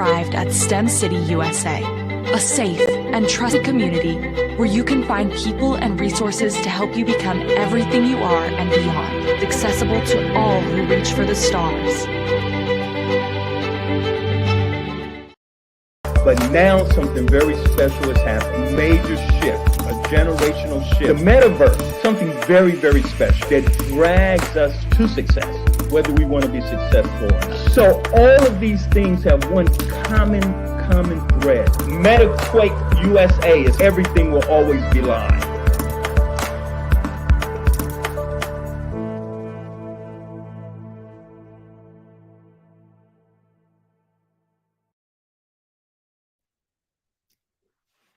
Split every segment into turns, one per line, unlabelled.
arrived at STEM City USA, a safe and trusted community where you can find people and resources to help you become everything you are and beyond, accessible to all who reach for the stars.
But now something very special has happened, major shift, a generational shift. The Metaverse, something very, very special that drags us to success, whether we want to be successful or not. So all of these things have one common thread. METAQUAKE USA is everything will always be live.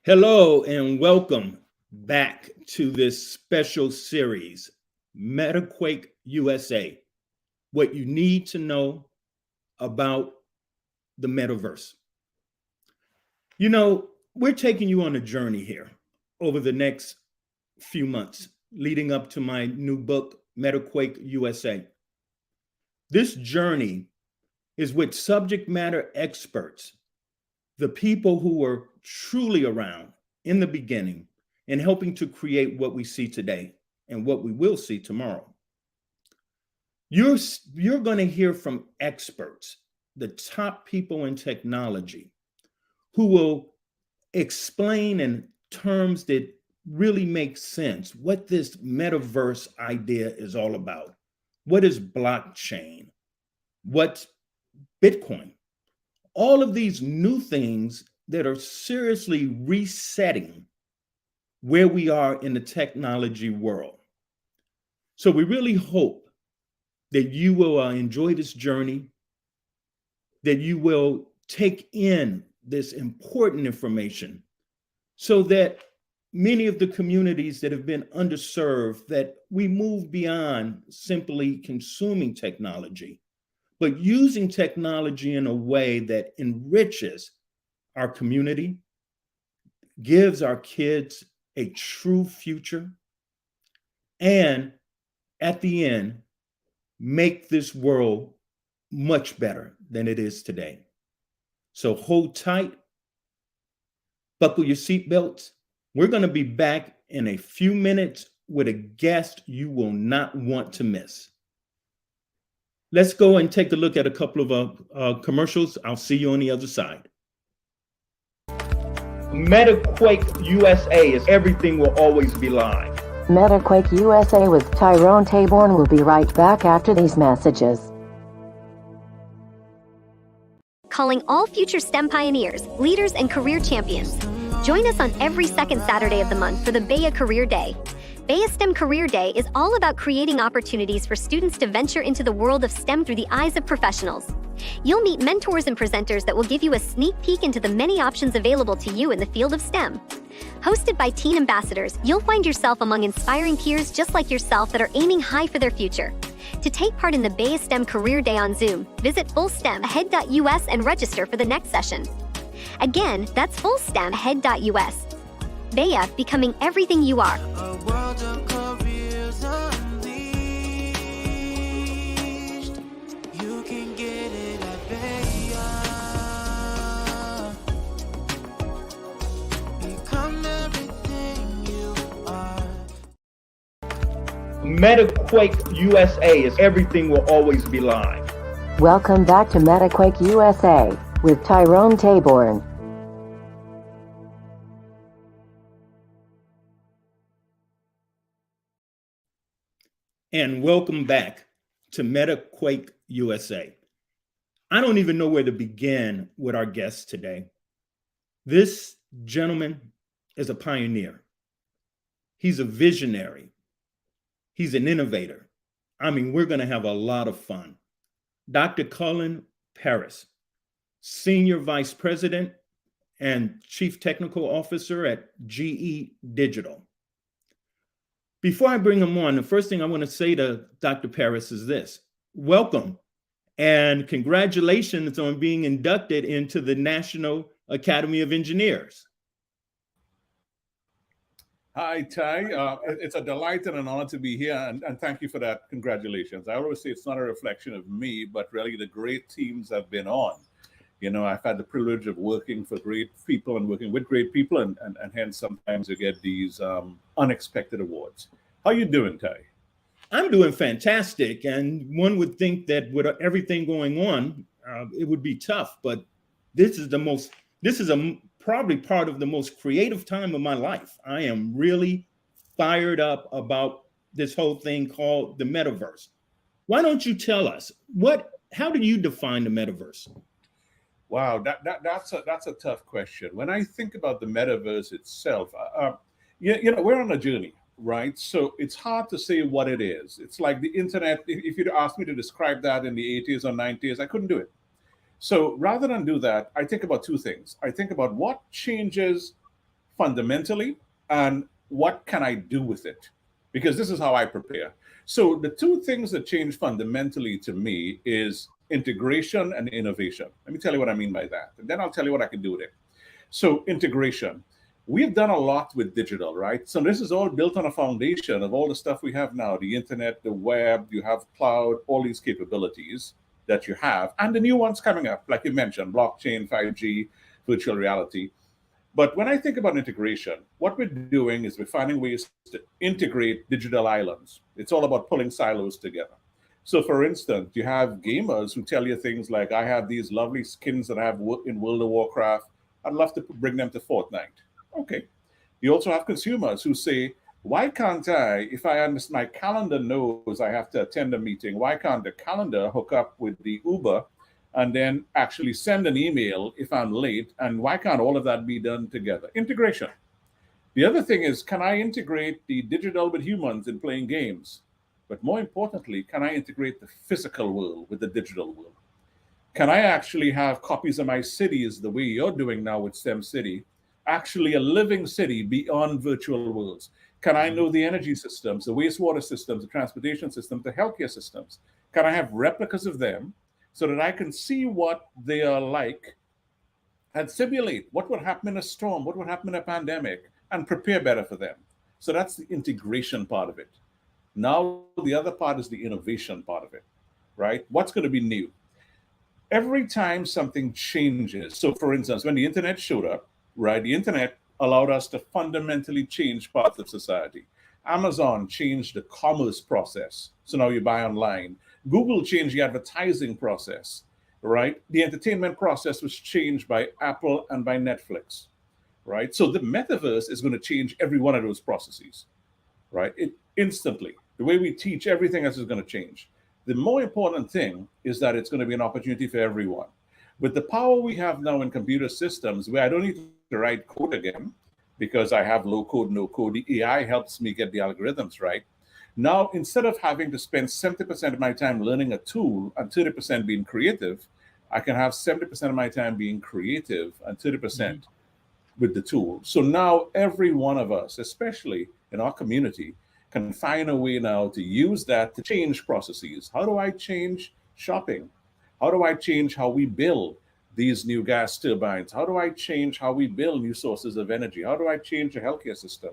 Hello and welcome back to this special series, METAQUAKE USA, what you need to know about the Metaverse. You know, we're taking you on a journey here over the next few months, leading up to my new book, METAQUAKE USA. This journey is with subject matter experts, the people who were truly around in the beginning and helping to create what we see today and what we will see tomorrow. You're going to hear from experts, the top people in technology, who will explain in terms that really make sense what this metaverse idea is all about. What is blockchain? What's Bitcoin? All of these new things that are seriously resetting where we are in the technology world. So we really hope that you will enjoy this journey, that you will take in this important information so that many of the communities that have been underserved, that we move beyond simply consuming technology, but using technology in a way that enriches our community, gives our kids a true future, and at the end, make this world much better than it is today. So hold tight, buckle your seatbelts. We're going to be back in a few minutes with a guest you will not want to miss. Let's go and take a look at a couple of commercials. I'll see you on the other side. METAQUAKE USA is everything will always be live.
METAQUAKE USA with Tyrone Taborn will be right back after these messages.
Calling all future STEM pioneers, leaders, and career champions. Join us on every second Saturday of the month for the BEA Career Day. BEA STEM Career Day is all about creating opportunities for students to venture into the world of STEM through the eyes of professionals. You'll meet mentors and presenters that will give you a sneak peek into the many options available to you in the field of STEM. Hosted by teen ambassadors, you'll find yourself among inspiring peers just like yourself that are aiming high for their future. To take part in the BEA STEM Career Day on Zoom, visit fullstemahead.us and register for the next session. Again, that's fullstemahead.us. BEA, becoming everything you are.
A world of careers unleashed. You can get it at BEA. Become everything you are.
METAQUAKE USA is everything will always be live.
Welcome back to METAQUAKE USA with Tyrone Taborn.
And welcome back to METAQUAKE USA. I don't even know where to begin with our guest today. This gentleman is a pioneer. He's a visionary. He's an innovator. I mean, we're going to have a lot of fun. Dr. Colin Parris, Senior Vice President and Chief Technical Officer at GE Digital. Before I bring him on, the first thing I want to say to Dr. Parris is this. Welcome and congratulations on being inducted into the National Academy of Engineers.
Hi, Ty. It's a delight and an honor to be here, and thank you for that. Congratulations. I always say it's not a reflection of me, but really the great teams I've been on. I've had the privilege of working for great people and working with great people, and hence sometimes you get these unexpected awards. How you doing, Ty?
I'm doing fantastic, and one would think that with everything going on, it would be tough. But this is probably part of the most creative time of my life. I am really fired up about this whole thing called the metaverse. Why don't you tell us how do you define the metaverse?
Wow, that's a tough question. When I think about the metaverse itself, we're on a journey, right? So it's hard to say what it is. It's like the internet. If you'd asked me to describe that in the 80s or 90s, I couldn't do it. So rather than do that, I think about two things. I think about what changes fundamentally and what can I do with it? Because this is how I prepare. So the two things that change fundamentally to me is integration and innovation. Let me tell you what I mean by that. And then I'll tell you what I can do with it. So integration. We've done a lot with digital, right? So this is all built on a foundation of all the stuff we have now, the internet, the web, you have cloud, all these capabilities that you have, and the new ones coming up, like you mentioned, blockchain, 5G, virtual reality. But when I think about integration, what we're doing is we're finding ways to integrate digital islands. It's all about pulling silos together. So for instance, you have gamers who tell you things like, I have these lovely skins that I have in World of Warcraft. I'd love to bring them to Fortnite. Okay. You also have consumers who say, why can't I, if I understand, my calendar knows I have to attend a meeting, why can't the calendar hook up with the Uber and then actually send an email if I'm late? And why can't all of that be done together? Integration. The other thing is, can I integrate the digital with humans in playing games? But more importantly, can I integrate the physical world with the digital world? Can I actually have copies of my cities the way you're doing now with STEM City, actually a living city beyond virtual worlds? Can I know the energy systems, the wastewater systems, the transportation systems, the healthcare systems? Can I have replicas of them so that I can see what they are like and simulate what would happen in a storm, what would happen in a pandemic, and prepare better for them? So that's the integration part of it. Now, the other part is the innovation part of it, right? What's going to be new? Every time something changes, so for instance, when the internet showed up, right, the internet allowed us to fundamentally change parts of society. Amazon changed the commerce process. So now you buy online. Google changed the advertising process, right? The entertainment process was changed by Apple and by Netflix, right? So the metaverse is going to change every one of those processes, right? It instantly. The way we teach, everything else is going to change. The more important thing is that it's going to be an opportunity for everyone. With the power we have now in computer systems, where I don't need to write code again, because I have low code, no code, the AI helps me get the algorithms right. Now, instead of having to spend 70% of my time learning a tool and 30% being creative, I can have 70% of my time being creative and 30% with the tool. So now every one of us, especially in our community, can find a way now to use that to change processes. How do I change shopping? How do I change how we build these new gas turbines? How do I change how we build new sources of energy? How do I change the healthcare system?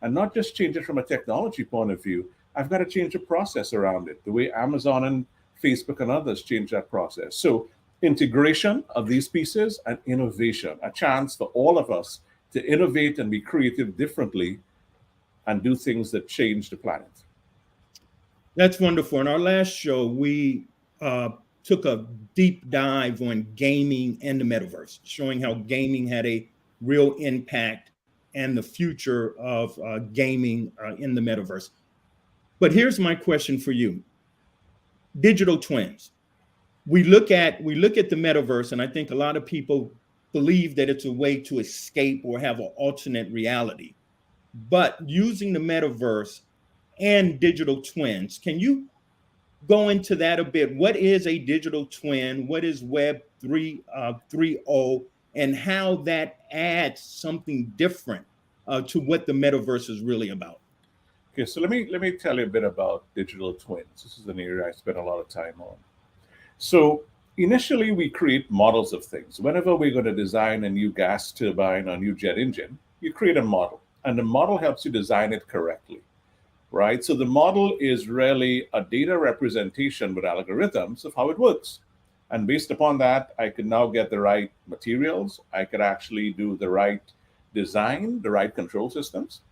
And not just change it from a technology point of view, I've got to change the process around it, the way Amazon and Facebook and others change that process. So integration of these pieces and innovation, a chance for all of us to innovate and be creative differently and do things that change the planet.
That's wonderful. In our last show, we took a deep dive on gaming and the metaverse, showing how gaming had a real impact and the future of gaming in the metaverse. But here's my question for you. Digital twins. We look at the metaverse, and I think a lot of people believe that it's a way to escape or have an alternate reality. But using the metaverse and digital twins, can you go into that a bit? What is a digital twin? What is Web 3.0, and how that adds something different to what the metaverse is really about?
Okay, so let me tell you a bit about digital twins. This is an area I spend a lot of time on. So initially, we create models of things. Whenever we're going to design a new gas turbine or a new jet engine, you create a model, and the model helps you design it correctly, right? So the model is really a data representation with algorithms of how it works. And based upon that, I could now get the right materials. I could actually do the right design, the right control systems.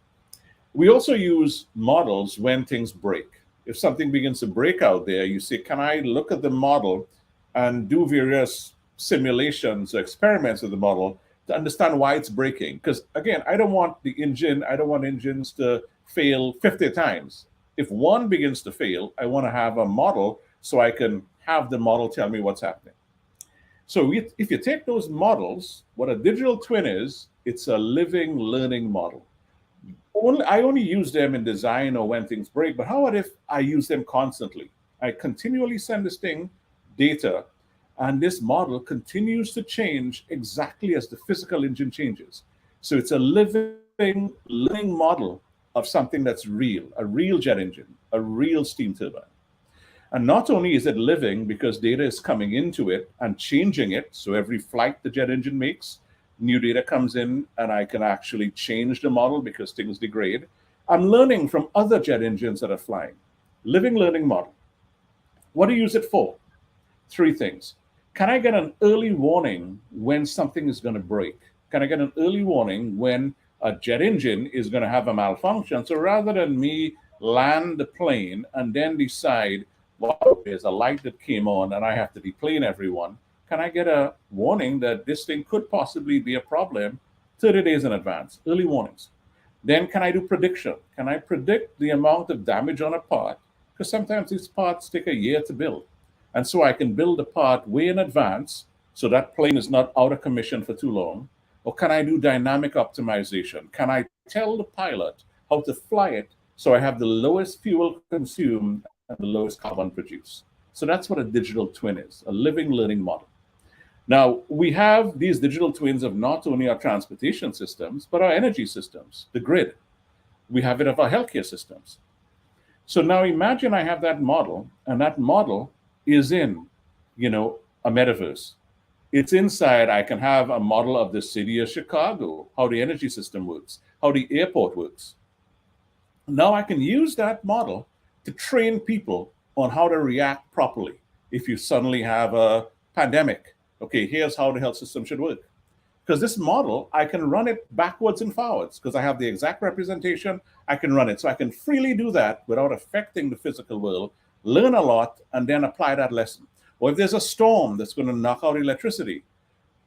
We also use models when things break. If something begins to break out there, you say, can I look at the model and do various simulations or experiments with the model to understand why it's breaking? Because again, I don't want engines to fail 50 times. If one begins to fail, I want to have a model so I can have the model tell me what's happening. So if you take those models, what a digital twin is, it's a living, learning model. I only use them in design or when things break, but how about if I use them constantly? I continually send this thing data, and this model continues to change exactly as the physical engine changes. So it's a living, learning model of something that's real, a real jet engine, a real steam turbine. And not only is it living because data is coming into it and changing it, so every flight the jet engine makes, new data comes in and I can actually change the model because things degrade. I'm learning from other jet engines that are flying. Living learning model. What do you use it for? 3 things. Can I get an early warning when something is going to break? Can I get an early warning when a jet engine is going to have a malfunction? So rather than me land the plane and then decide, wow, there's a light that came on and I have to deplane everyone, can I get a warning that this thing could possibly be a problem 30 days in advance? Early warnings. Then can I do prediction? Can I predict the amount of damage on a part? Because sometimes these parts take a year to build. And so I can build a part way in advance so that plane is not out of commission for too long. Or can I do dynamic optimization? Can I tell the pilot how to fly it so I have the lowest fuel consumed and the lowest carbon produced? So that's what a digital twin is, a living learning model. Now, we have these digital twins of not only our transportation systems, but our energy systems, the grid. We have it of our healthcare systems. So now imagine I have that model, and that model is in, a metaverse. It's inside, I can have a model of the city of Chicago, how the energy system works, how the airport works. Now I can use that model to train people on how to react properly. If you suddenly have a pandemic, okay, here's how the health system should work. Because this model, I can run it backwards and forwards because I have the exact representation, I can run it. So I can freely do that without affecting the physical world, learn a lot, and then apply that lesson. Or if there's a storm that's going to knock out electricity,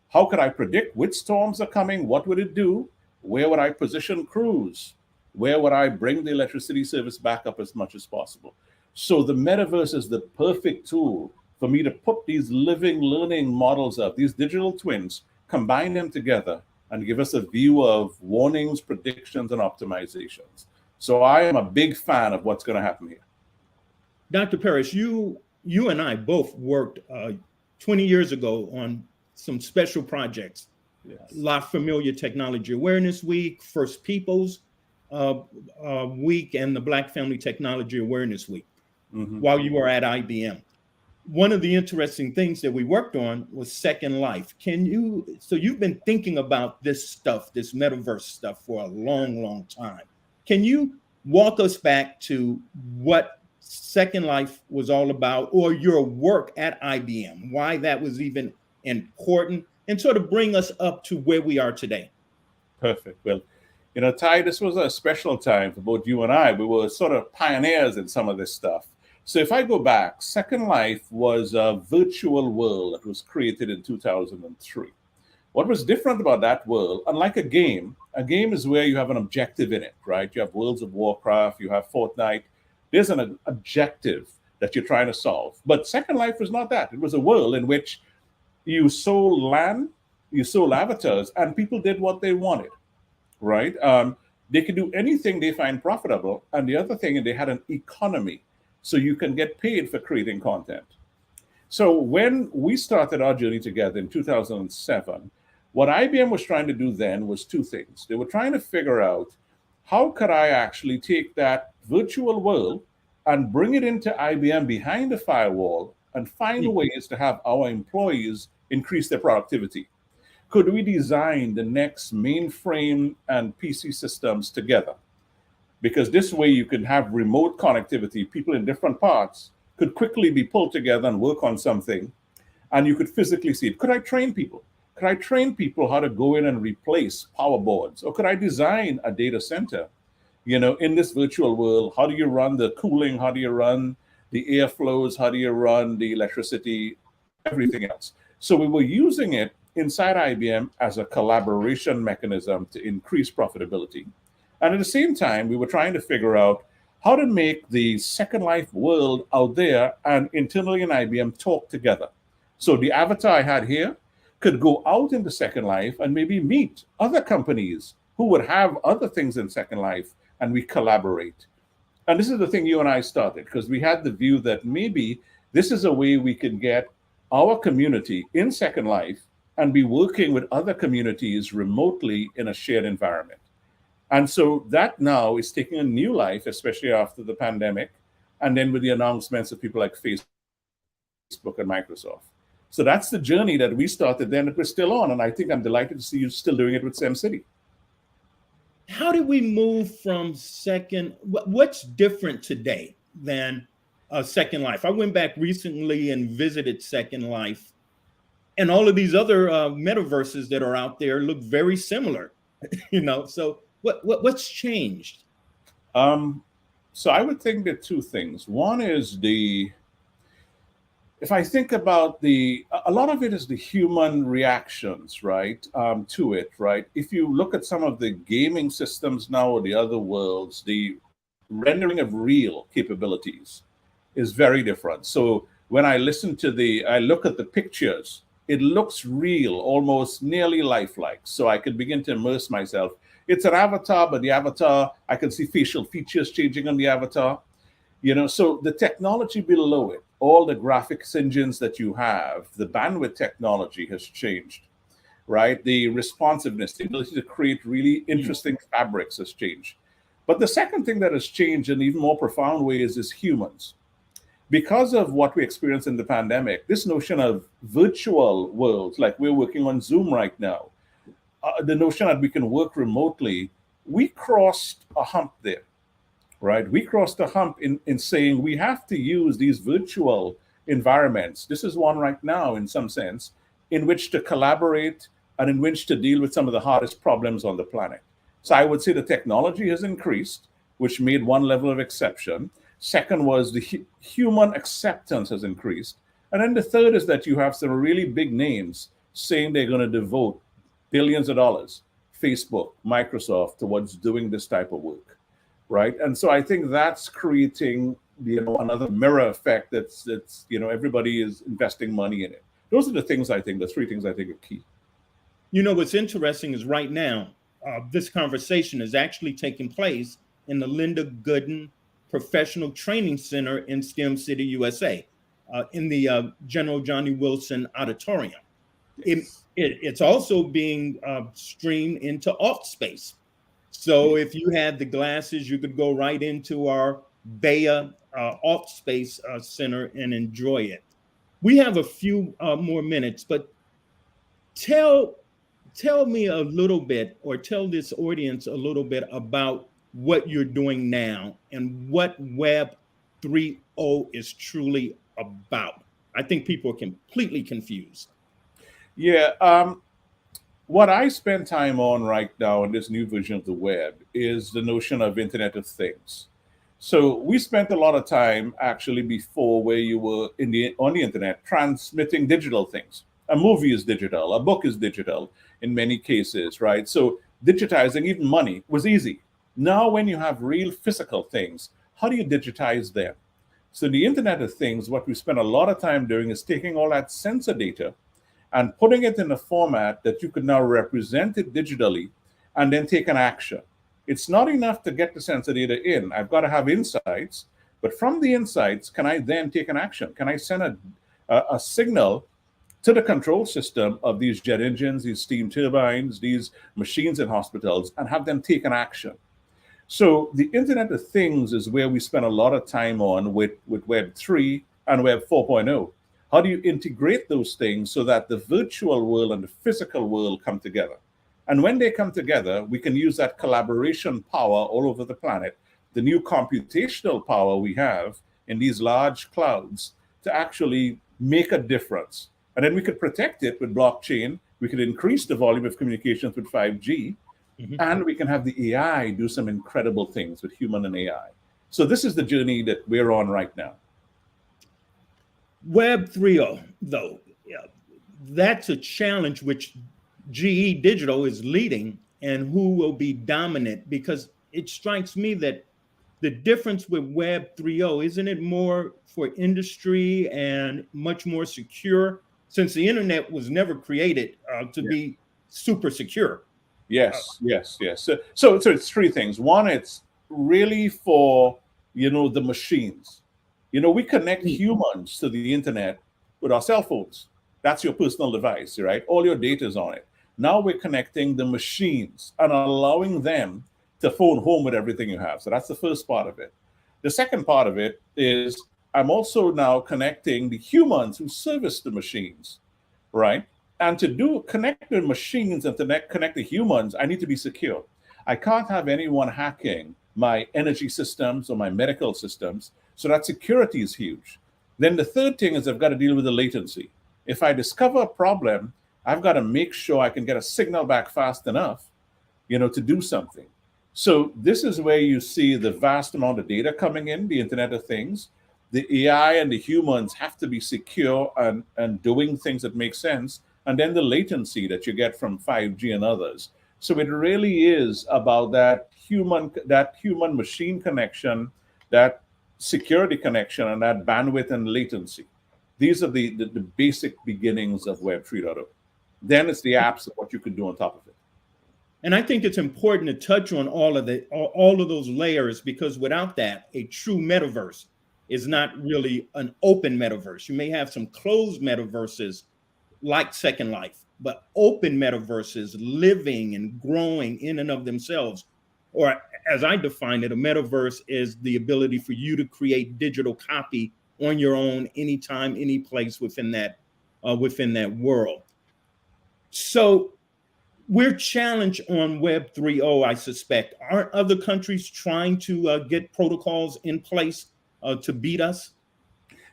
how could I predict which storms are coming? What would it do? Where would I position crews? Where would I bring the electricity service back up as much as possible? So the metaverse is the perfect tool for me to put these living learning models up, these digital twins, combine them together and give us a view of warnings, predictions, and optimizations. So I am a big fan of what's going to happen here.
Dr. Parris, you and I both worked 20 years ago on some special projects. Yes. La Familia Technology Awareness Week, First Peoples Week, and the Black Family Technology Awareness Week while you were at IBM. One of the interesting things that we worked on was Second Life. So you've been thinking about this stuff, this metaverse stuff for a long, long time. Can you walk us back to what Second Life was all about, or your work at IBM, why that was even important, and sort of bring us up to where we are today?
Perfect. Well, Ty, this was a special time for both you and I. We were sort of pioneers in some of this stuff. So if I go back, Second Life was a virtual world that was created in 2003. What was different about that world, unlike a game is where you have an objective in it, right? You have Worlds of Warcraft, you have Fortnite. There's an objective that you're trying to solve. But Second Life was not that. It was a world in which you sold land, you sold avatars, and people did what they wanted, right? They could do anything they find profitable. And the other thing, they had an economy. So you can get paid for creating content. So when we started our journey together in 2007, what IBM was trying to do then was 2 things. They were trying to figure out, how could I actually take that virtual world and bring it into IBM behind the firewall and find ways to have our employees increase their productivity? Could we design the next mainframe and PC systems together? Because this way you can have remote connectivity. People in different parts could quickly be pulled together and work on something. and you could physically see it. Could I train people? Could I train people how to go in and replace power boards? Or could I design a data center, in this virtual world? How do you run the cooling? How do you run the airflows? How do you run the electricity? Everything else. So we were using it inside IBM as a collaboration mechanism to increase profitability. And at the same time, we were trying to figure out how to make the Second Life world out there and internally in IBM talk together. So the avatar I had here could go out into Second Life and maybe meet other companies who would have other things in Second Life, and we collaborate. And this is the thing you and I started, because we had the view that maybe this is a way we can get our community in Second Life and be working with other communities remotely in a shared environment. And so that now is taking a new life, especially after the pandemic, and then with the announcements of people like Facebook and Microsoft. So that's the journey that we started then that we're still on. And I think I'm delighted to see you still doing it with SimCity.
How did we move from what's different today than Second Life? I went back recently and visited Second Life, and all of these other metaverses that are out there look very similar, so what's changed?
So I would think that two things. One is if I think about a lot of it is the human reactions, right, to it, right? If you look at some of the gaming systems now or the other worlds, the rendering of real capabilities is very different. So when I look at the pictures, it looks real, almost nearly lifelike. So I could begin to immerse myself. It's an avatar, but the avatar, I can see facial features changing on the avatar. So the technology below it, all the graphics engines that you have, the bandwidth technology has changed, right? The responsiveness, the ability to create really interesting fabrics has changed. But the second thing that has changed in an even more profound way is humans. Because of what we experienced in the pandemic, this notion of virtual worlds, like we're working on Zoom right now, the notion that we can work remotely, we crossed a hump there, right? We crossed a hump in saying we have to use these virtual environments. This is one right now, in some sense, in which to collaborate and in which to deal with some of the hardest problems on the planet. So I would say the technology has increased, which made one level of exception. Second was the human acceptance has increased. And then the third is that you have some really big names saying they're going to devote billions of dollars, Facebook, Microsoft, towards doing this type of work, right? And so I think that's creating, another mirror effect that's everybody is investing money in it. Those are the three things I think are key.
What's interesting is right now, this conversation is actually taking place in the Linda Gooden Professional Training Center in STEM City, USA, in the General Johnny Wilson Auditorium. It's also being streamed into Offspace. So if you had the glasses, you could go right into our BEA Offspace Center and enjoy it. We have a few more minutes, but tell me a little bit, or tell this audience a little bit about what you're doing now and what Web 3.0 is truly about. I think people are completely confused.
Yeah. What I spend time on right now in this new version of the web is the notion of Internet of Things. So we spent a lot of time actually before where you were on the internet transmitting digital things. A movie is digital, a book is digital in many cases, right? So digitizing even money was easy. Now when you have real physical things, how do you digitize them? So the Internet of Things, what we spend a lot of time doing is taking all that sensor data and putting it in a format that you could now represent it digitally and then take an action. It's not enough to get the sensor data in. I've got to have insights, but from the insights, can I then take an action? Can I send a signal to the control system of these jet engines, these steam turbines, these machines in hospitals, and have them take an action? So the Internet of Things is where we spend a lot of time on with Web 3 and Web 4.0. How do you integrate those things so that the virtual world and the physical world come together? And when they come together, we can use that collaboration power all over the planet, the new computational power we have in these large clouds to actually make a difference. And then we could protect it with blockchain. We could increase the volume of communications with 5G, and we can have the AI do some incredible things with human and AI. So this is the journey that we're on right now.
Web 3.0, though, that's a challenge which GE Digital is leading, and who will be dominant, because it strikes me that the difference with Web 3.0, isn't it more for industry and much more secure, since the internet was never created to be super secure?
Yes. So it's three things. One, it's really for, the machines. We connect humans to the internet with our cell phones. That's your personal device, right? All your data is on it. Now we're connecting the machines and allowing them to phone home with everything you have. So that's the first part of it. The second part of it is I'm also now connecting the humans who service the machines, right? And to connect the machines and to connect the humans, I need to be secure. I can't have anyone hacking my energy systems or my medical systems. So that security is huge. Then the third thing is I've got to deal with the latency. If I discover a problem, I've got to make sure I can get a signal back fast enough, to do something. So this is where you see the vast amount of data coming in, the Internet of Things. The AI and the humans have to be secure and doing things that make sense. And then the latency that you get from 5G and others. So it really is about that human machine connection, that security connection, and that bandwidth and latency. These are the basic beginnings of Web 3.0. Then it's the apps of what you could do on top of it.
And I think it's important to touch on all of those layers, because without that, a true metaverse is not really an open metaverse. You may have some closed metaverses like Second Life, but open metaverses living and growing in and of themselves, or as I define it, a metaverse is the ability for you to create digital copy on your own, anytime, any place within that world. So we're challenged on Web 3.0, I suspect. Aren't other countries trying to get protocols in place to beat us?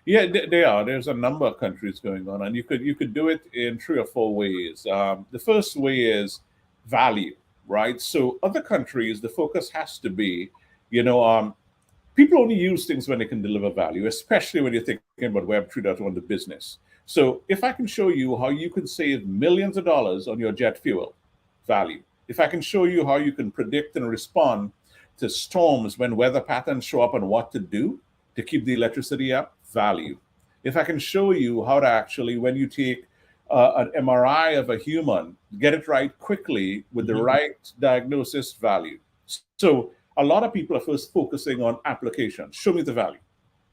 Yeah, they are. There's a number of countries going on, and you could do it in 3 or 4 ways. The first way is value, right? So other countries, the focus has to be, people only use things when they can deliver value, especially when you're thinking about Web 3.0 on the business. So if I can show you how you can save millions of dollars on your jet fuel, value. If I can show you how you can predict and respond to storms when weather patterns show up and what to do to keep the electricity up, value. If I can show you how to actually, when you take an MRI of a human, get it right quickly with the right diagnosis, value. So a lot of people are first focusing on applications. Show me the value.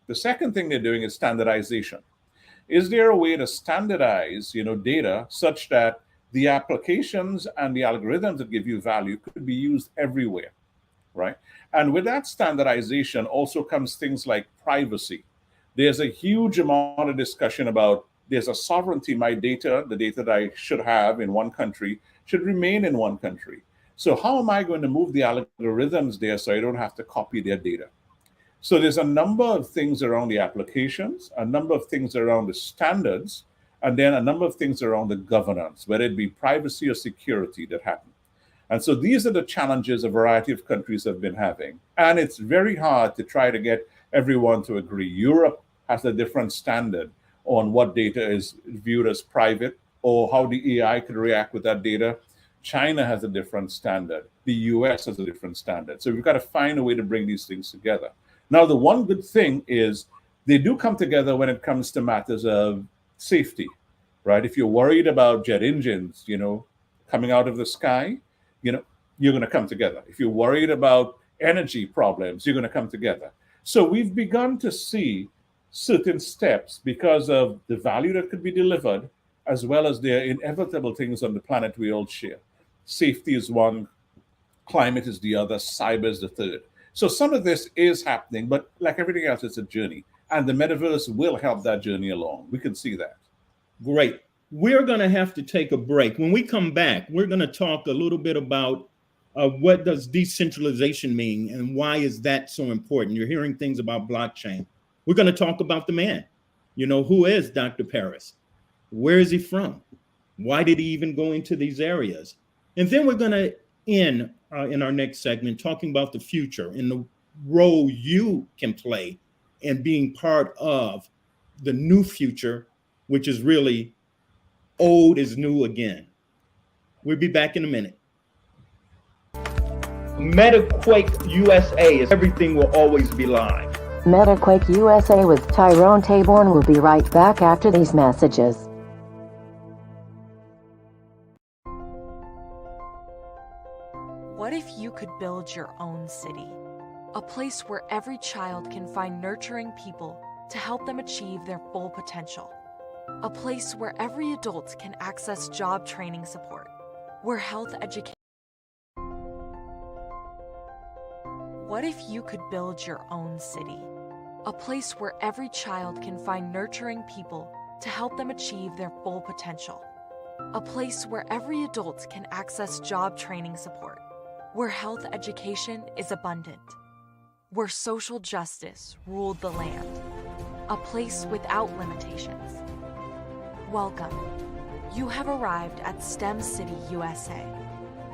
The second thing they're doing is standardization. Is there a way to standardize, data such that the applications and the algorithms that give you value could be used everywhere, right? And with that standardization also comes things like privacy. There's a huge amount of discussion about there's a sovereignty. My data, the data that I should have in one country, should remain in one country. So how am I going to move the algorithms there so I don't have to copy their data? So there's a number of things around the applications, a number of things around the standards, and then a number of things around the governance, whether it be privacy or security that happen. And so these are the challenges a variety of countries have been having. And it's very hard to try to get everyone to agree. Europe has a different standard on what data is viewed as private or how the AI could react with that data. China has a different standard. The US has a different standard. So we've got to find a way to bring these things together. Now, the one good thing is they do come together when it comes to matters of safety, right? If you're worried about jet engines, coming out of the sky, you're going to come together. If you're worried about energy problems, you're going to come together. So we've begun to see certain steps because of the value that could be delivered, as well as the inevitable things on the planet we all share. Safety is one, climate is the other, cyber is the third. So some of this is happening, but like everything else, it's a journey. And the metaverse will help that journey along. We can see that.
Great. We're going to have to take a break. When we come back, we're going to talk a little bit about what does decentralization mean and why is that so important? You're hearing things about blockchain. We're going to talk about the man. Who is Dr. Parris? Where is he from? Why did he even go into these areas? And then we're going to end in our next segment talking about the future and the role you can play in being part of the new future, which is really old is new again. We'll be back in a minute. METAQUAKE USA is everything will always be live.
METAQUAKE USA with Tyrone Taborn will be right back after these messages.
What if you could build your own city? A place where every child can find nurturing people to help them achieve their full potential. A place where every adult can access job training support, where health education. What if you could build your own city? A place where every child can find nurturing people to help them achieve their full potential. A place where every adult can access job training support, where health education is abundant, where social justice ruled the land. A place without limitations. Welcome. You have arrived at STEM City USA.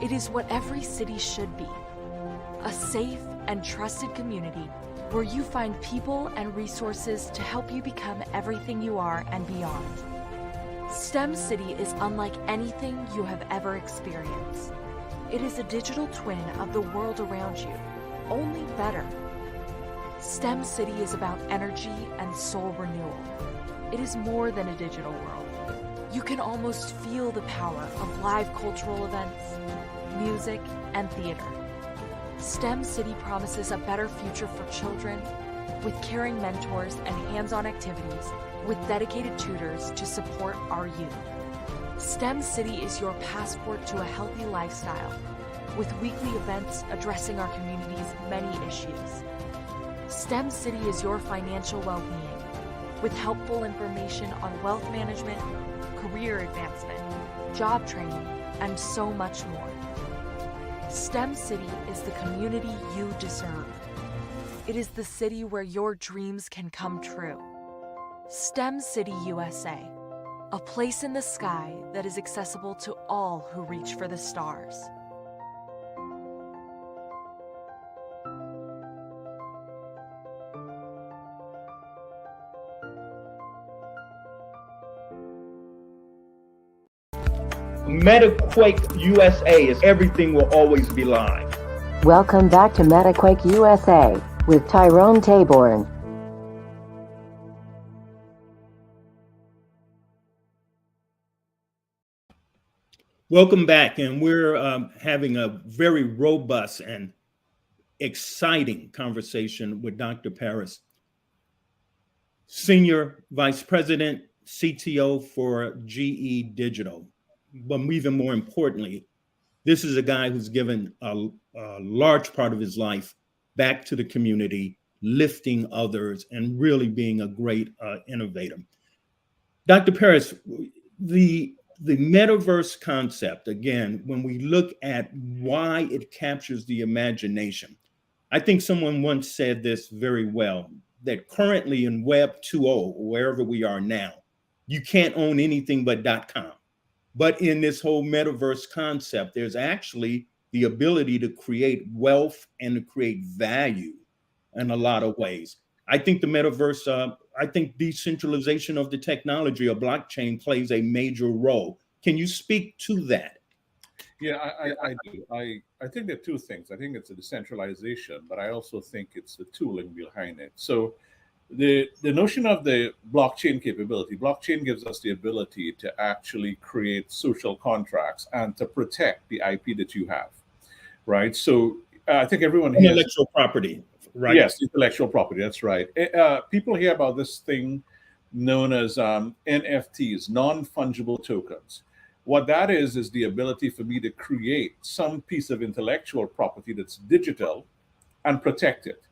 It is what every city should be. A safe and trusted community where you find people and resources to help you become everything you are and beyond. STEM City is unlike anything you have ever experienced. It is a digital twin of the world around you, only better. STEM City is about energy and soul renewal. It is more than a digital world. You can almost feel the power of live cultural events, music, and theater. STEM City promises a better future for children with caring mentors and hands-on activities with dedicated tutors to support our youth. STEM City is your passport to a healthy lifestyle with weekly events addressing our community's many issues. STEM City is your financial well-being with helpful information on wealth management, career advancement, job training, and so much more. STEM City is the community you deserve. It is the city where your dreams can come true. STEM City USA, a place in the sky that is accessible to all who reach for the stars.
METAQUAKE USA is everything will always be live.
Welcome back to METAQUAKE USA with Tyrone Taborn.
Welcome back, and we're having a very robust and exciting conversation with Dr. Parris, Senior Vice President, CTO for GE Digital. But even more importantly, this is a guy who's given a large part of his life back to the community, lifting others, and really being a great innovator. Dr. Parris, the metaverse concept, again, when we look at why it captures the imagination, I think someone once said this very well, that currently in Web 2.0, wherever we are now, you can't own anything but .com. But in this whole metaverse concept, there's actually the ability to create wealth and to create value in a lot of ways. I think the metaverse, I think decentralization of the technology or blockchain plays a major role. Can you speak to that?
Yeah, I do. I think there are two things. I think it's a decentralization, but I also think it's the tooling behind it. So the notion of the blockchain capability, blockchain gives us the ability to actually create social contracts and to protect the IP that you have, right? So I think everyone hears
intellectual property, right?
Yes, intellectual property, that's right. People hear about this thing known as NFTs, non-fungible tokens. What that is the ability for me to create some piece of intellectual property that's digital and protect it.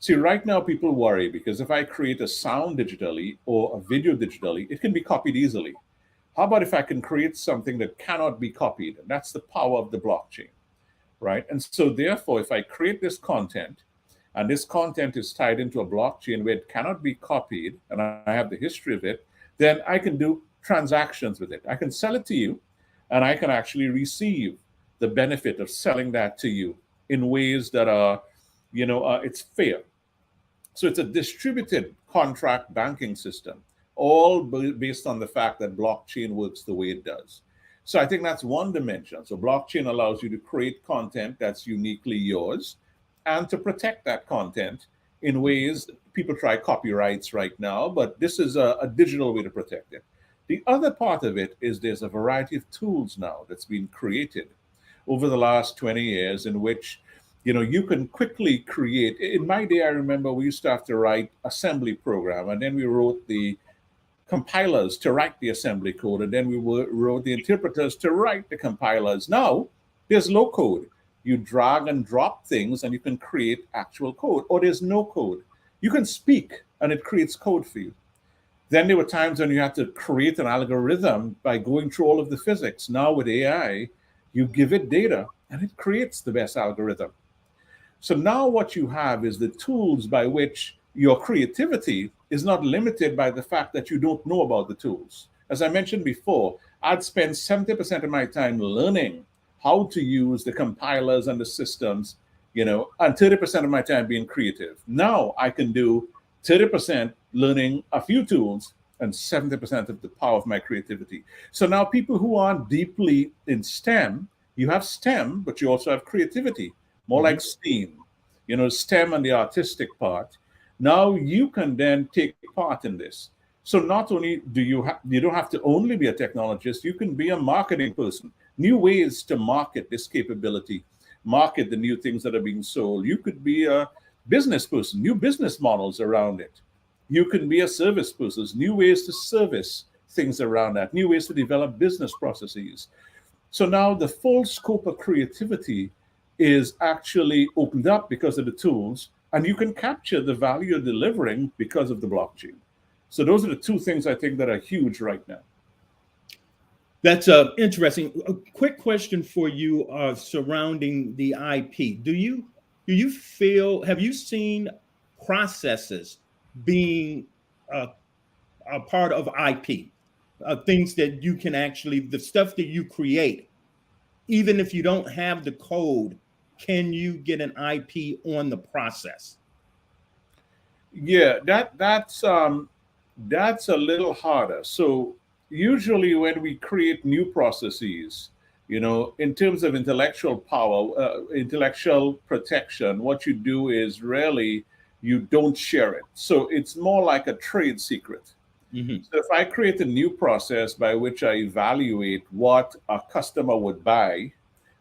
See, right now people worry because if I create a sound digitally or a video digitally, it can be copied easily. How about if I can create something that cannot be copied? And that's the power of the blockchain, right? And so therefore, if I create this content and this content is tied into a blockchain where it cannot be copied and I have the history of it, then I can do transactions with it. I can sell it to you, and I can actually receive the benefit of selling that to you in ways that are, it's fair. So it's a distributed contract banking system, all based on the fact that blockchain works the way it does. So I think that's one dimension. So blockchain allows you to create content that's uniquely yours and to protect that content in ways. People try copyrights right now, but this is a digital way to protect it. The other part of it is there's a variety of tools now that's been created over the last 20 years in which you can quickly create. In my day, I remember we used to have to write assembly program, and then we wrote the compilers to write the assembly code, and then we wrote the interpreters to write the compilers. Now, there's low code. You drag and drop things, and you can create actual code. Or there's no code. You can speak, and it creates code for you. Then there were times when you had to create an algorithm by going through all of the physics. Now with AI, you give it data, and it creates the best algorithm. So now what you have is the tools by which your creativity is not limited by the fact that you don't know about the tools. As I mentioned before, I'd spend 70% of my time learning how to use the compilers and the systems, and 30% of my time being creative. Now I can do 30% learning a few tools and 70% of the power of my creativity. So now people who aren't deeply in STEM, you have STEM, but you also have creativity. More like STEAM, STEM and the artistic part. Now you can then take part in this. So not only do you don't have to only be a technologist, you can be a marketing person. New ways to market this capability, market the new things that are being sold. You could be a business person, new business models around it. You can be a service person, new ways to service things around that, new ways to develop business processes. So now the full scope of creativity is actually opened up because of the tools, and you can capture the value you're delivering because of the blockchain. So those are the two things I think that are huge right now.
That's interesting. A quick question for you surrounding the IP. Do you feel, have you seen processes being a part of IP? Things that you can actually, the stuff that you create, even if you don't have the code, can you get an IP on the process?
Yeah, that's a little harder. So usually when we create new processes, in terms of intellectual power, intellectual protection, what you do is really you don't share it. So it's more like a trade secret.
Mm-hmm.
So if I create a new process by which I evaluate what a customer would buy,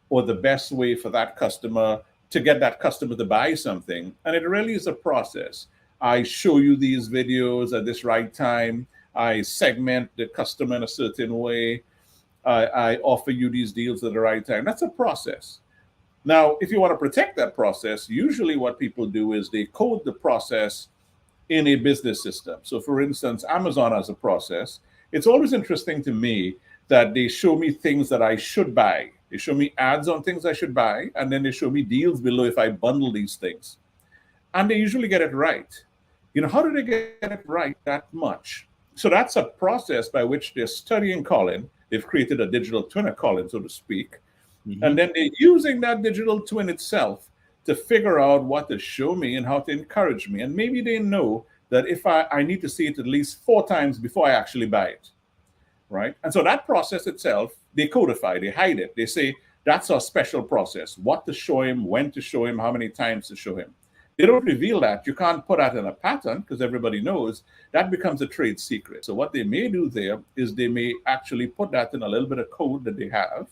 or the best way for that customer to get that customer to buy something, and it really is a process. I show you these videos at this right time. I segment the customer in a certain way. I offer you these deals at the right time. That's a process. Now, if you want to protect that process, usually what people do is they code the process in a business system. So for instance, Amazon has a process. It's always interesting to me that they show me things that I should buy. They show me ads on things I should buy, and then they show me deals below if I bundle these things. And they usually get it right. How do they get it right that much? So that's a process by which they're studying Colin. They've created a digital twin of Colin, so to speak. Mm-hmm. And then they're using that digital twin itself to figure out what to show me and how to encourage me. And maybe they know that if I need to see it at least 4 times before I actually buy it. Right? And so that process itself, they codify, they hide it. They say, that's our special process, what to show him, when to show him, how many times to show him. They don't reveal that. You can't put that in a pattern because everybody knows that becomes a trade secret. So what they may do there is they may actually put that in a little bit of code that they have.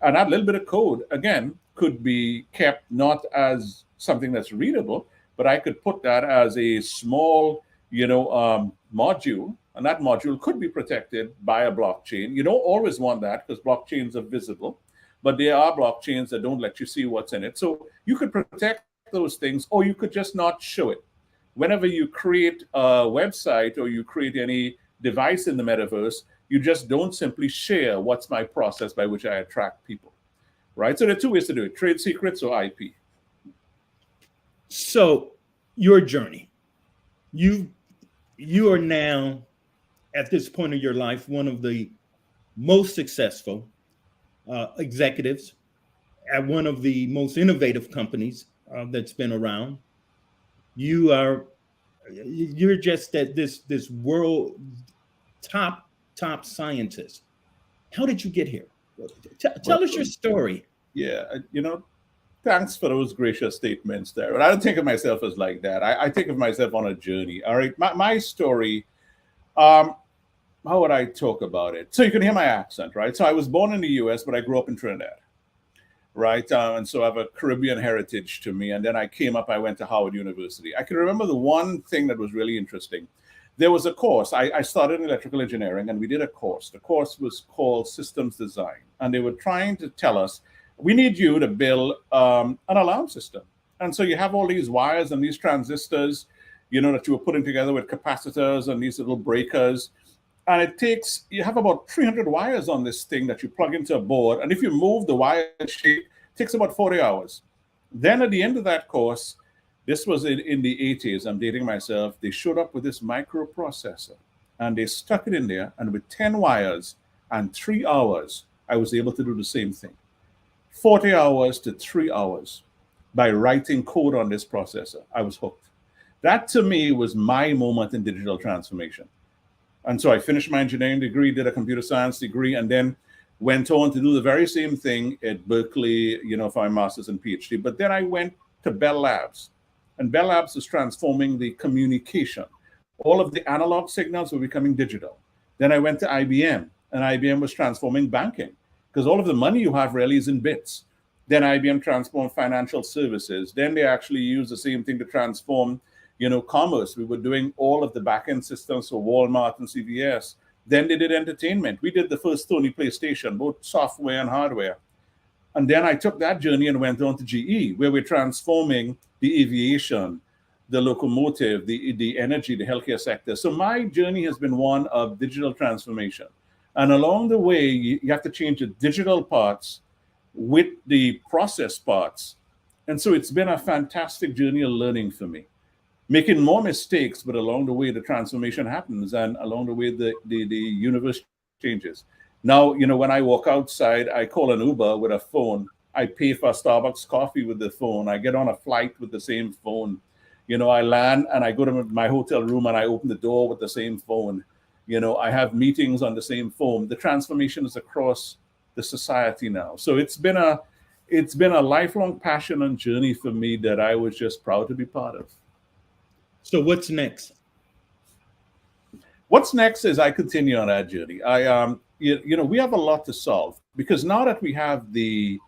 And that little bit of code, again, could be kept not as something that's readable, but I could put that as a small, module. And that module could be protected by a blockchain. You don't always want that because blockchains are visible, but there are blockchains that don't let you see what's in it. So you could protect those things, or you could just not show it. Whenever you create a website or you create any device in the metaverse, you just don't simply share what's my process by which I attract people, right? So there are 2 ways to do it, trade secrets or IP.
So your journey, you are now at this point of your life, one of the most successful executives at one of the most innovative companies that's been around. You're just at this world top scientist. How did you get here? Tell us your story.
Yeah, thanks for those gracious statements there. But I don't think of myself as like that. I think of myself on a journey. All right, my story. How would I talk about it? So you can hear my accent, right? So I was born in the U.S., but I grew up in Trinidad, right? And so I have a Caribbean heritage to me. And then I came up, I went to Howard University. I can remember the one thing that was really interesting. There was a course. I started in electrical engineering, and we did a course. The course was called Systems Design. And they were trying to tell us, we need you to build an alarm system. And so you have all these wires and these transistors, that you were putting together with capacitors and these little breakers. And you have about 300 wires on this thing that you plug into a board. And if you move the wire shape, it takes about 40 hours. Then at the end of that course, this was in the 80s, I'm dating myself, they showed up with this microprocessor and they stuck it in there. And with 10 wires and 3 hours, I was able to do the same thing. 40 hours to 3 hours by writing code on this processor. I was hooked. That to me was my moment in digital transformation. And so I finished my engineering degree, did a computer science degree, and then went on to do the very same thing at Berkeley, for my master's and PhD. But then I went to Bell Labs. And Bell Labs is transforming the communication. All of the analog signals were becoming digital. Then I went to IBM, and IBM was transforming banking, because all of the money you have really is in bits. Then IBM transformed financial services. Then they actually used the same thing to transform commerce. We were doing all of the back-end systems for Walmart and CVS. Then they did entertainment. We did the first Sony PlayStation, both software and hardware. And then I took that journey and went on to GE, where we're transforming the aviation, the locomotive, the energy, the healthcare sector. So my journey has been one of digital transformation. And along the way, you have to change the digital parts with the process parts. And so it's been a fantastic journey of learning for me. Making more mistakes, but along the way, the transformation happens, and along the way, the universe changes. Now, when I walk outside, I call an Uber with a phone. I pay for Starbucks coffee with the phone. I get on a flight with the same phone. I land and I go to my hotel room and I open the door with the same phone. I have meetings on the same phone. The transformation is across the society now. So it's been a lifelong passion and journey for me that I was just proud to be part of.
So what's next?
What's next is I continue on that journey. We have a lot to solve, because now that we have the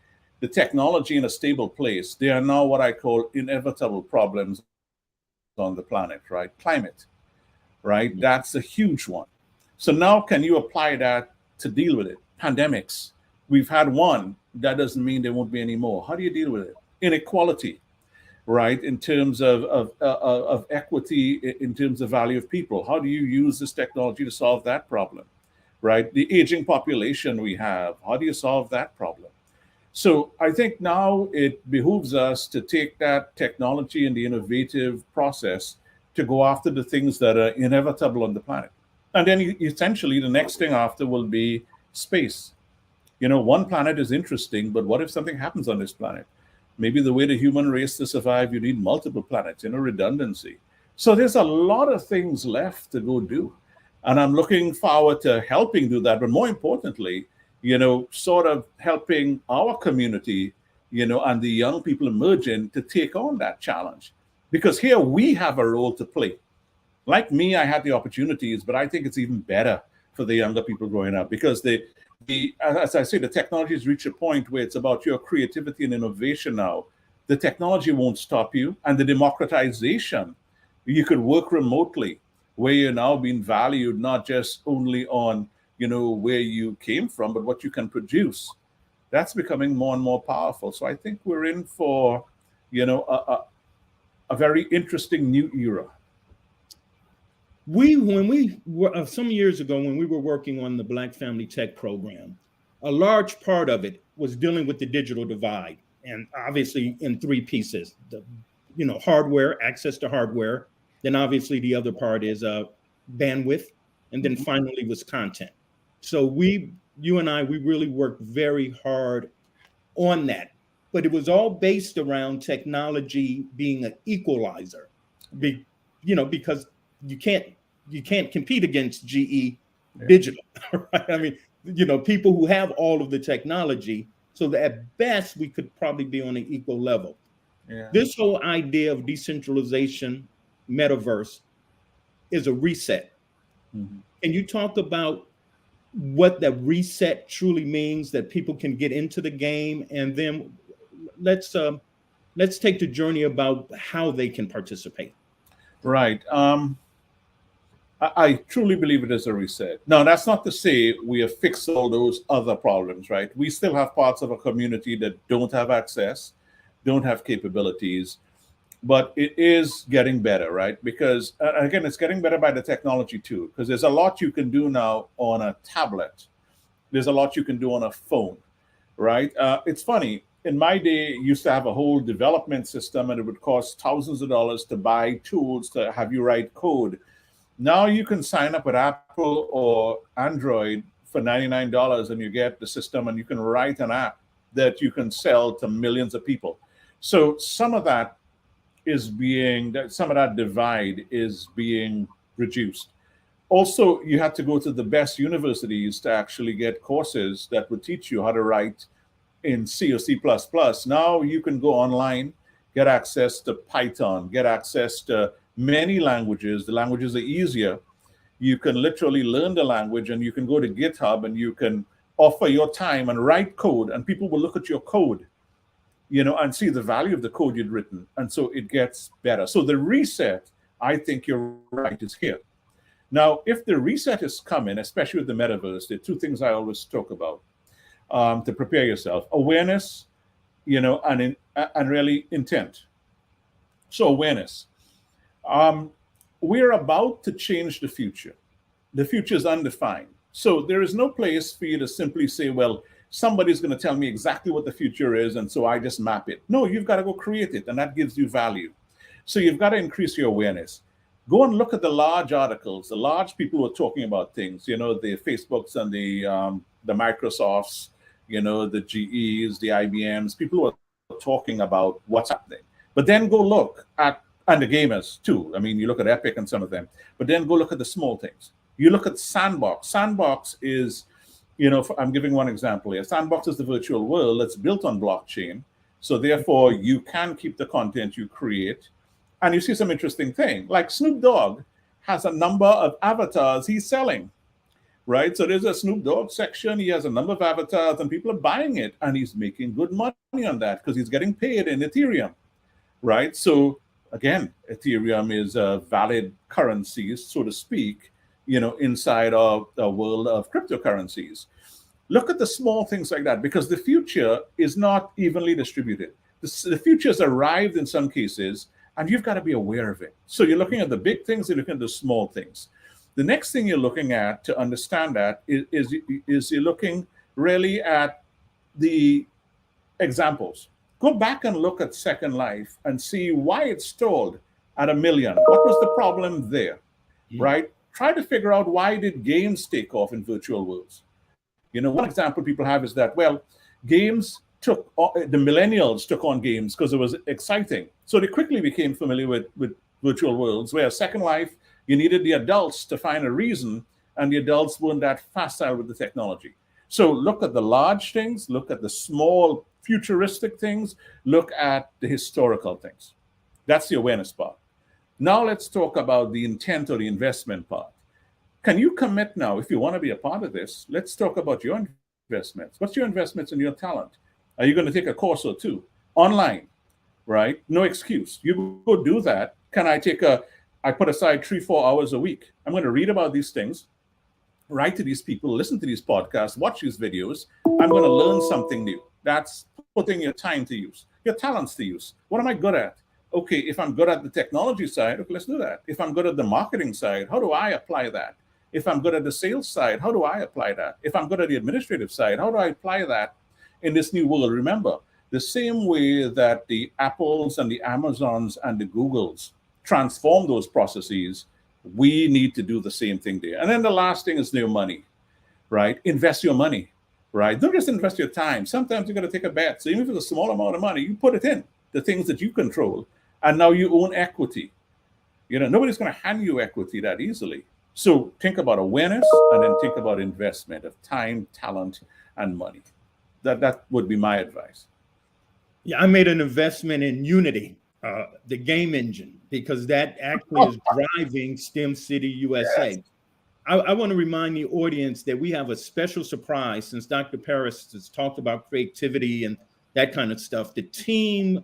technology in a stable place, there are now what I call inevitable problems on the planet, right? Climate, right? That's a huge one. So now can you apply that to deal with it? Pandemics. We've had one. That doesn't mean there won't be any more. How do you deal with it? Inequality. Right, in terms of equity, in terms of value of people. How do you use this technology to solve that problem? Right, the aging population we have, how do you solve that problem? So I think now it behooves us to take that technology and the innovative process to go after the things that are inevitable on the planet. And then essentially the next thing after will be space. One planet is interesting, but what if something happens on this planet? Maybe the way the human race to survive, you need multiple planets, redundancy. So there's a lot of things left to go do. And I'm looking forward to helping do that. But more importantly, sort of helping our community, and the young people emerging to take on that challenge. Because here we have a role to play. Like me, I had the opportunities, but I think it's even better for the younger people growing up, because as I say, the technology has reached a point where it's about your creativity and innovation now. The technology won't stop you. And the democratization, you could work remotely, where you're now being valued not just only on, where you came from, but what you can produce. That's becoming more and more powerful. So I think we're in for, a very interesting new era.
When we were some years ago, when we were working on the Black Family Tech program, a large part of it was dealing with the digital divide, and obviously in three pieces: hardware, access to hardware. Then obviously the other part is bandwidth, and then finally was content. So you and I, we really worked very hard on that, but it was all based around technology being an equalizer. Because you can't compete against GE Digital, right? I mean, people who have all of the technology, so that at best we could probably be on an equal level.
Yeah.
This whole idea of decentralization, metaverse, is a reset.
Mhm.
Can you talk about what that reset truly means, that people can get into the game, and then let's take the journey about how they can participate.
Right. I truly believe it is a reset. Now, that's not to say we have fixed all those other problems, right? We still have parts of a community that don't have access, don't have capabilities, but it is getting better, right? Because, again, it's getting better by the technology too, because there's a lot you can do now on a tablet. There's a lot you can do on a phone, right? It's funny. In my day, used to have a whole development system, and it would cost thousands of dollars to buy tools to have you write code. Now you can sign up with Apple or Android for $99 and you get the system and you can write an app that you can sell to millions of people. So some of that divide is being reduced. Also, you had to go to the best universities to actually get courses that would teach you how to write in C or C++. Now you can go online, get access to Python, get access to many languages. The languages are easier. You can literally learn the language and you can go to GitHub and you can offer your time and write code, and people will look at your code, and see the value of the code you'd written. And so it gets better. So the reset, I think you're right, is here. Now, if the reset is coming, especially with the metaverse, there are two things I always talk about to prepare yourself: awareness, and really intent. So awareness. We're about to change the future. The future is undefined. So there is no place for you to simply say, well, somebody's going to tell me exactly what the future is, and so I just map it. No, you've got to go create it, and that gives you value. So you've got to increase your awareness. Go and look at the large articles, the large people who are talking about things, the Facebooks and the Microsofts, the GEs, the IBMs, people who are talking about what's happening. But then go look at, and the gamers too. I mean, you look at Epic and some of them, but then go look at the small things. You look at Sandbox. Sandbox is, I'm giving one example here. Sandbox is the virtual world that's built on blockchain. So therefore, you can keep the content you create. And you see some interesting thing, like Snoop Dogg has a number of avatars he's selling, right? So there's a Snoop Dogg section. He has a number of avatars and people are buying it. And he's making good money on that because he's getting paid in Ethereum, right? So again, Ethereum is a valid currency, so to speak, inside of the world of cryptocurrencies. Look at the small things like that, because the future is not evenly distributed. The future has arrived in some cases, and you've got to be aware of it. So you're looking at the big things, you're looking at the small things. The next thing you're looking at to understand that is you're looking really at the examples. Go back and look at Second Life and see why it stalled at 1 million. What was the problem there, right? Try to figure out, why did games take off in virtual worlds? One example people have is that, well, games the millennials took on games because it was exciting. So they quickly became familiar with virtual worlds, where Second Life, you needed the adults to find a reason, and the adults weren't that facile with the technology. So look at the large things, look at the small futuristic things, look at the historical things. That's the awareness part. Now let's talk about the intent or the investment part. Can you commit now? If you want to be a part of this, let's talk about your investments. What's your investments in your talent? Are you going to take a course or two online, right? No excuse. You go do that. I put aside 3-4 hours a week. I'm going to read about these things, write to these people, listen to these podcasts, watch these videos. I'm going to learn something new. That's putting your time to use, your talents to use. What am I good at? Okay, if I'm good at the technology side, okay, let's do that. If I'm good at the marketing side, how do I apply that? If I'm good at the sales side, how do I apply that? If I'm good at the administrative side, how do I apply that in this new world? Remember, the same way that the Apples and the Amazons and the Googles transform those processes, We need to do the same thing there. And then the last thing is new money, right? Invest your money, right? Don't just invest your time. Sometimes you got to take a bet. So even if it's a small amount of money, you put it in the things that you control, and now you own equity. Nobody's going to hand you equity that easily. So think about awareness, and then think about investment of time, talent, and money. That would be my advice.
Yeah, I made an investment in Unity, the game engine, because that actually is driving STEM City USA. Yes. I want to remind the audience that we have a special surprise. Since Dr. Parris has talked about creativity and that kind of stuff, the team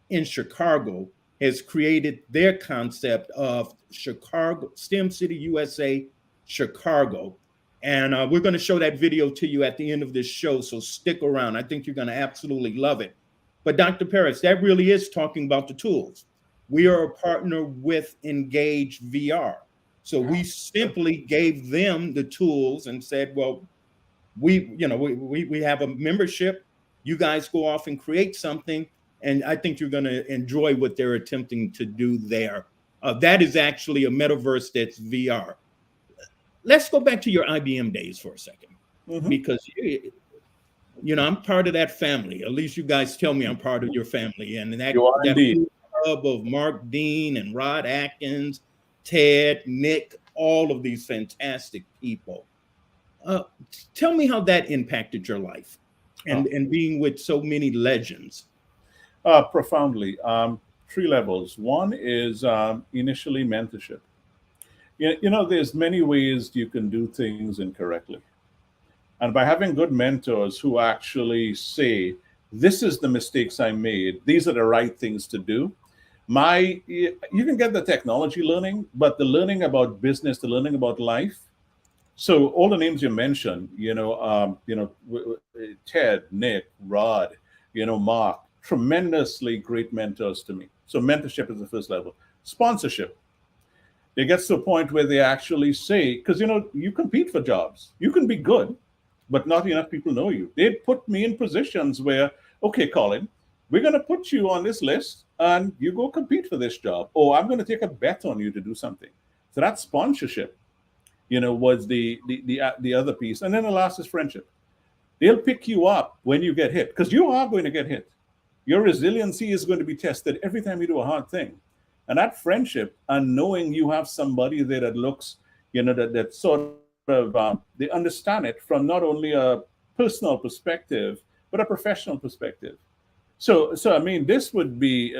in Chicago has created their concept of Chicago, STEM City USA Chicago. And we're going to show that video to you at the end of this show, so stick around. I think you're going to absolutely love it. But Dr. Parris, that really is talking about the tools. We are a partner with Engage VR. So we simply gave them the tools and said, well, we have a membership. You guys go off and create something. And I think you're going to enjoy what they're attempting to do there. That is actually a metaverse that's VR. Let's go back to your IBM days for a second, because I'm part of that family. At least you guys tell me I'm part of your family. And that club of Mark Dean and Rod Atkins, Ted, Nick, all of these fantastic people. Tell me how that impacted your life and being with so many legends.
Profoundly. 3 levels. One is initially mentorship. There's many ways you can do things incorrectly. And by having good mentors who actually say, this is the mistakes I made, these are the right things to do. You can get the technology learning, but the learning about business, the learning about life. So all the names you mentioned, Ted, Nick, Rod, Mark, tremendously great mentors to me. So mentorship is the first level. Sponsorship. It gets to a point where they actually say, because you compete for jobs. You can be good, but not enough people know you. They put me in positions where, okay, Colin, we're going to put you on this list and you go compete for this job. Or I'm going to take a bet on you to do something. So that sponsorship, was the other piece. And then the last is friendship. They'll pick you up when you get hit, because you are going to get hit. Your resiliency is going to be tested every time you do a hard thing. And that friendship and knowing you have somebody there that looks, that sort of, they understand it from not only a personal perspective, but a professional perspective. So I mean, this would be,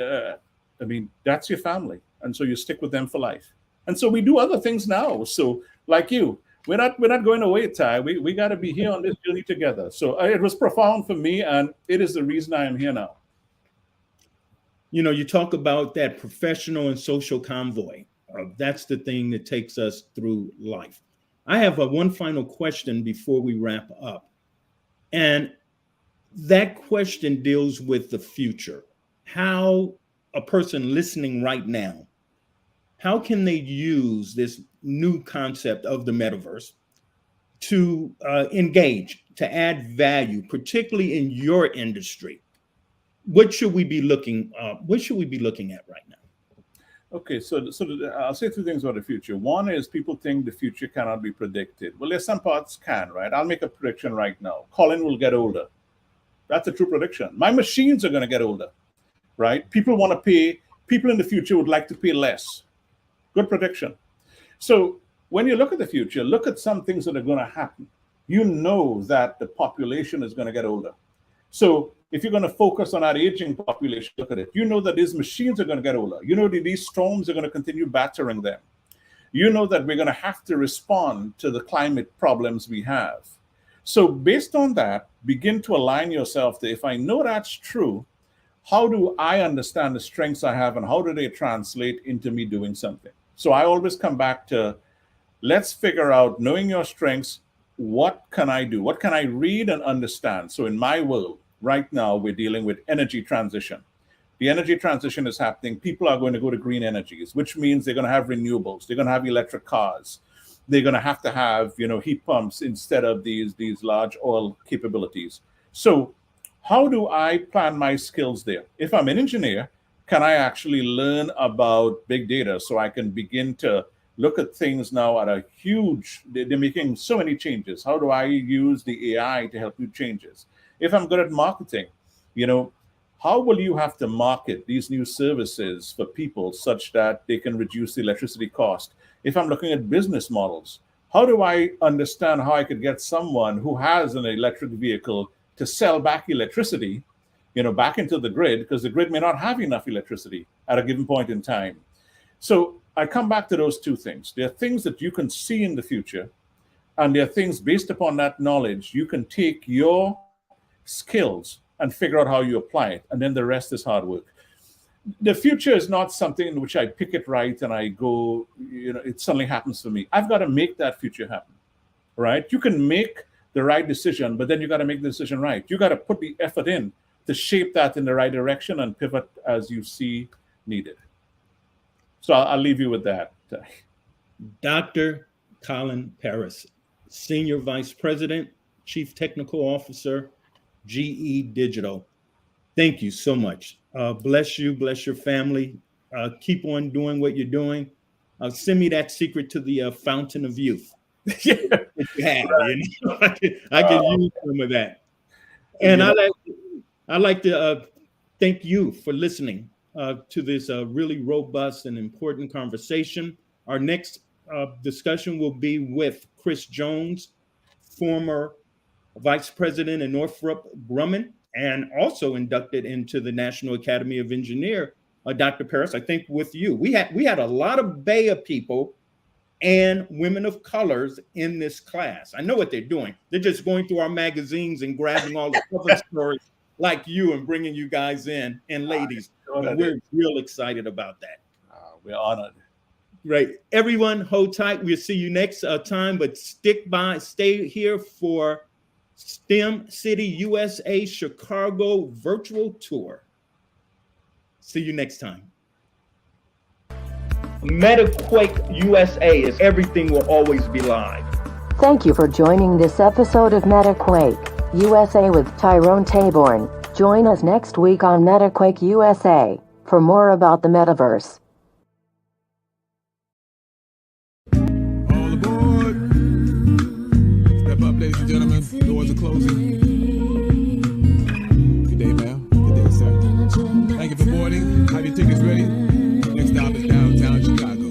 that's your family. And so you stick with them for life. And so we do other things now. So like you, we're not going away, Ty. We got to be here on this journey together. So it was profound for me, and it is the reason I am here now.
You talk about that professional and social convoy. That's the thing that takes us through life. I have one final question before we wrap up. And that question deals with the future. How a person listening right now, how can they use this new concept of the metaverse to engage, to add value, particularly in your industry? What should we be looking at right now?
Okay, so I'll say 2 things about the future. One is people think the future cannot be predicted. Well, there's some parts can, right? I'll make a prediction right now. Colin will get older. That's a true prediction. My machines are going to get older, right? People in the future would like to pay less. Good prediction. So when you look at the future, look at some things that are going to happen. You know that the population is going to get older. So if you're going to focus on that aging population, look at it. You know that these machines are going to get older. You know that these storms are going to continue battering them. You know that we're going to have to respond to the climate problems we have. So based on that, begin to align yourself to, if I know that's true, how do I understand the strengths I have and how do they translate into me doing something? So I always come back to, let's figure out, knowing your strengths, what can I do? What can I read and understand? So in my world, right now, we're dealing with energy transition. The energy transition is happening. People are going to go to green energies, which means they're going to have renewables. They're going to have electric cars. They're going to have, heat pumps instead of these large oil capabilities. So how do I plan my skills there? If I'm an engineer, can I actually learn about big data so I can begin to look at things now at a huge, they're making so many changes. How do I use the AI to help you changes? If I'm good at marketing, how will you have to market these new services for people such that they can reduce the electricity cost? If I'm looking at business models, how do I understand how I could get someone who has an electric vehicle to sell back electricity, back into the grid, because the grid may not have enough electricity at a given point in time. So I come back to those two things. There are things that you can see in the future, and there are things based upon that knowledge, you can take your skills and figure out how you apply it. And then the rest is hard work. The future is not something in which I pick it right and I go, it suddenly happens for me. I've got to make that future happen, right? You can make the right decision, but then you got to make the decision right. You got to put the effort in to shape that in the right direction and pivot as you see needed. So I'll leave you with that.
Dr. Colin Parris, Senior Vice President, Chief Technical Officer, GE Digital. Thank you so much. Bless you, bless your family. Keep on doing what you're doing. Send me that secret to the fountain of youth. Yeah. I can use some of that. And I like to thank you for listening to this really robust and important conversation. Our next discussion will be with Chris Jones, former Vice President in Northrop Grumman, and also inducted into the National Academy of Engineers. Dr. Parris, I think with you, we had a lot of Bay people and women of colors in this class. I know what they're doing. They're just going through our magazines and grabbing all the cover stories like you and bringing you guys in, and ladies. We're real excited about that.
We're honored.
Right. Everyone, hold tight. We'll see you next time, but stay here for STEM City USA Chicago virtual tour. See you next time. METAQUAKE USA is everything will always be live.
Thank you for joining this episode of MetaQuake USA with Tyrone Taborn. Join us next week on MetaQuake USA for more about the Metaverse.
All aboard! Step up, ladies and gentlemen. Doors are closing. Good day, ma'am. Good day, sir. Thank you for boarding. Have your tickets ready. Next stop is downtown Chicago.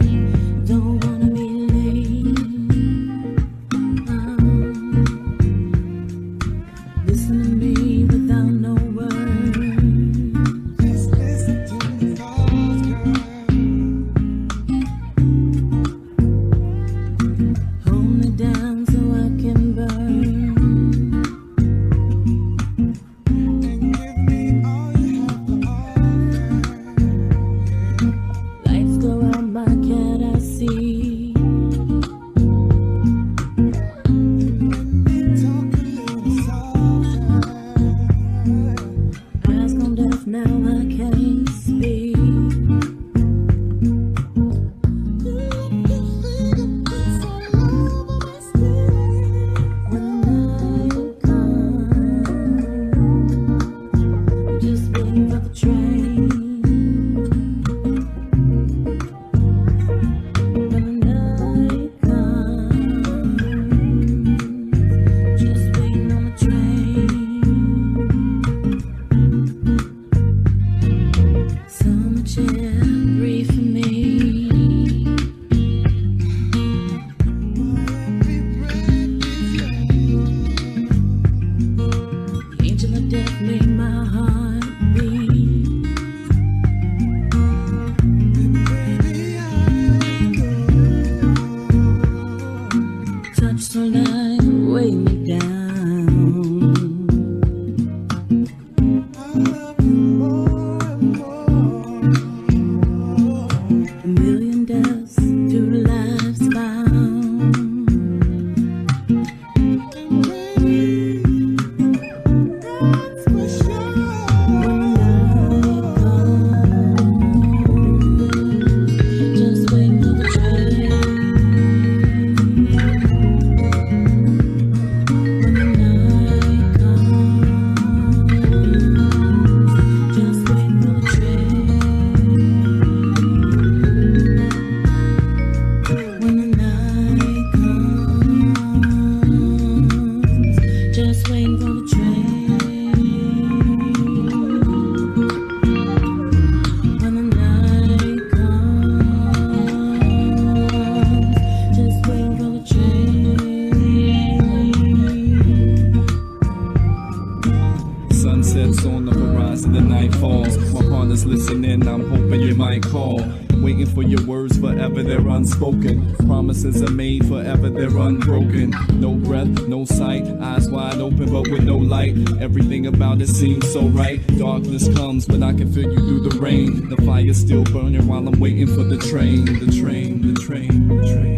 is listening, I'm hoping you might call. Waiting for your words forever, they're unspoken. Promises are made forever, they're unbroken. No breath, no sight, eyes wide open but with no light. Everything about it seems so right. Darkness comes, but I can feel you through the rain. The fire's still burning while I'm waiting for the train. The train, the train, the train.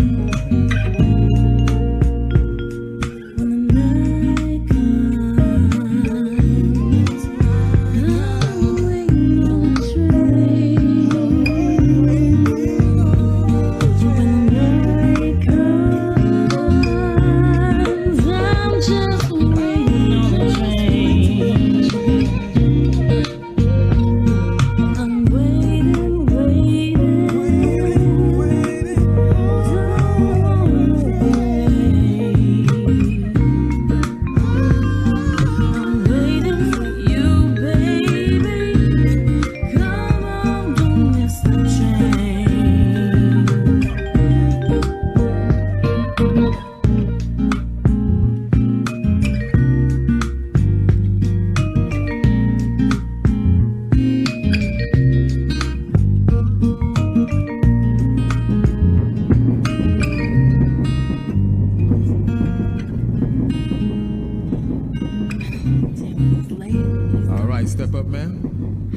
Step up, ma'am.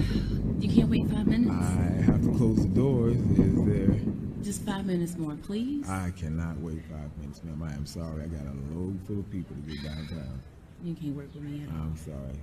You can't wait 5 minutes?
I have to close the doors. Is there...
Just 5 minutes more, please.
I cannot wait 5 minutes, ma'am. I am sorry. I got a load full of people to get downtown.
You can't work with me at all.
I'm sorry.